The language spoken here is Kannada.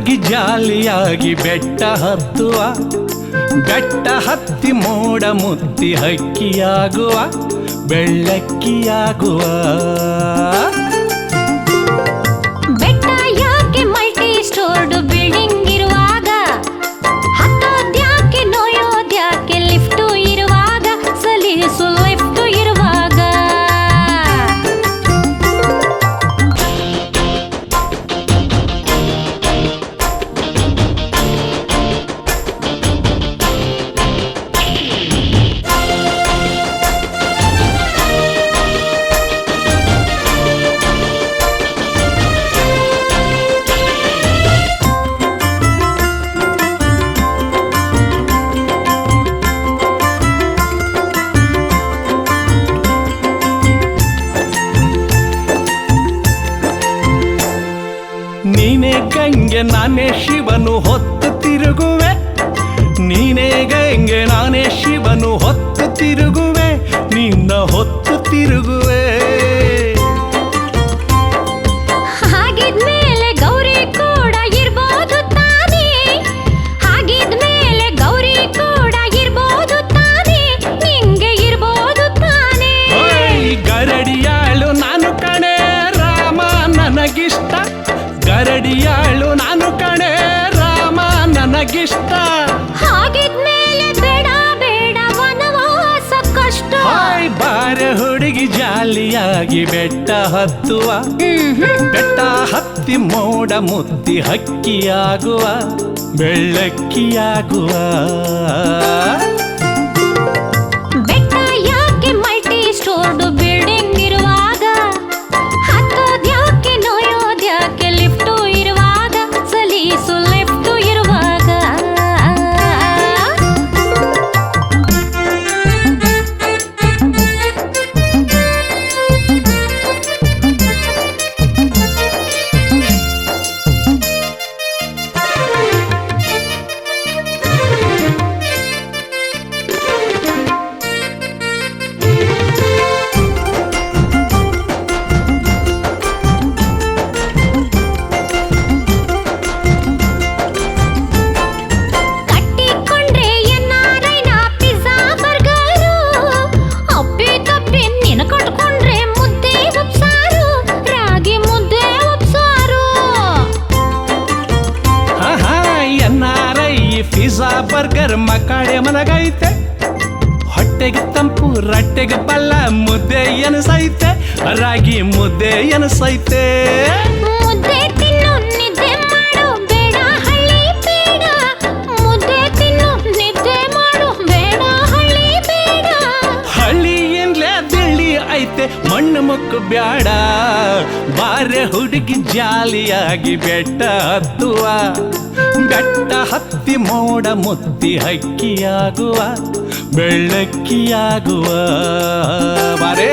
ಹುಡುಗಿ ಜಾಲಿಯಾಗಿ ಬೆಟ್ಟ ಹತ್ತುವ, ಬೆಟ್ಟ ಹತ್ತಿ ಮೋಡ ಮುತ್ತಿ ಹಕ್ಕಿಯಾಗುವ, ಬೆಳ್ಳಕ್ಕಿಯಾಗುವ. ಬೆಟ್ಟ ಯಾಕೆ ಮಲ್ಟಿ ಸ್ಟೋರ್ಡ್ ಬಿಲ್ಡಿಂಗ್ ಇರುವಾಗ, ಹತ್ತೋದ್ಯಾಕೆ ನೋಯೋದ್ಯಾಕೆ ಲಿಫ್ಟು ಇರುವಾಗ, ಸಲೀಸು ಲಿಫ್ಟು ಇರುವಾಗ. ನೀನೇ ಗಂಗೆ ನಾನೇ ಶಿವನು ಹೊತ್ತು ತಿರುಗುವೆ, ನೀನೇ ಗಂಗೆ ನಾನೇ ಶಿವನು ಹೊತ್ತು ತಿರುಗುವೆ, ನಿನ್ನ ಹೊತ್ತು ತಿರುಗುವೆ. ಹಾಗಿದ್ಮೇಲೆ ಗೌರಿ ಕೂಡ ಇರ್ಬೋದು ತಾನೇ, ಹಾಗಿದ್ಮೇಲೆ ಗೌರಿ ಕೂಡ ಇರ್ಬೋದು ತಾನೇ, ನಿಂಗೆ ಇರ್ಬೋದು ತಾನೇ. ಗರಡಿಯಾಳು ನಾನು ಕಣೆ ರಾಮ ನನಗಿಷ್ಟ, ಗರಡಿಯಾಳು ನಾನು ಕಣೆ ರಾಮ ನನಗಿಷ್ಟ. ಹಾಗಿದ್ಮೇಲೆ ಬೇಡ ಬೇಡ ವನವಾಸ ಕಷ್ಟ. ಬಾರ ಹುಡುಗಿ ಜಾಲಿಯಾಗಿ ಬೆಟ್ಟ ಹತ್ತುವ, ಬೆಟ್ಟ ಹತ್ತಿ ಮೋಡ ಮುತ್ತಿ ಹಕ್ಕಿಯಾಗುವ, ಬೆಳ್ಳಕ್ಕಿಯಾಗುವ. ಬೆಟ್ಟ ಯಾಕೆ ಮಲ್ಟಿ ಸ್ಟೋರ್ಡ್ ಬಿಲ್ಡಿಂಗ್ ಇರುವಾಗ, ಹತ್ತೋದ್ಯಾಕೆ ನೋಯೋದ್ಯಾಕೆ ಲಿಫ್ಟು ಇರುವಾಗ, ಸಲೀಸು ಲಿಫ್ಟು ಇರುವಾಗ. ಕಟ್ಟಿಕೊಂಡ್ರೆ ಎನ್ನಾರೈನ ಪಿಜ್ಜಾ ಬರ್ಗರು, ಅಪ್ಪಿ ತಪ್ಪಿ ನಿನ್ನ ಕಟ್ಕೊಂಡ್ರೆ ಮುದ್ದೆ ಉಪ್ಸಾರು, ರಾಗಿ ಮುದ್ದೆ ಉಪ್ಸಾರು. NRI ಪಿಜ್ಜಾ ಬರ್ಗರ್ ಮಕ್ಕಳೆ ಮನಗೈತೆ, ಹೊಟ್ಟೆಗೆ ತಂಪು ರಟ್ಟೆಗೆ ಬಲ್ಲ ಮುದ್ದೆ ಎನಸೈತೆ, ರಾಗಿ ಮುದ್ದೆ ಎನಸೈತೆ. ಮುದ್ದೆ ತಿನ್ನು ನಿದ್ದೆ ಮಾಡು ಬೇಡ ಹಳ್ಳಿ ಬೇಡ, ಮುದ್ದೆ ತಿನ್ನು ನಿದ್ದೆ ಮಾಡು ಬೇಡ ಹಳ್ಳಿ ಬೇಡ. ಹಳ್ಳಿ ಏನ್ಲೇ ದಿಳ್ಳಿ ಐತೆ ಮಣ್ಣು ಮುಕ್ಕು ಬ್ಯಾಡ, ಬಾರೆ ಹುಡುಗಿ ಜಾಲಿಯಾಗಿ ಬೆಟ್ಟ ಹತ್ತುವ, ಬೆಟ್ಟ ಹತ್ತಿ ಮೋಡ ಮುತ್ತಿ ಹಕ್ಕಿಯಾಗುವ, ಬೆಳ್ಳಕ್ಕಿಯಾಗುವ. ಬಾರೇ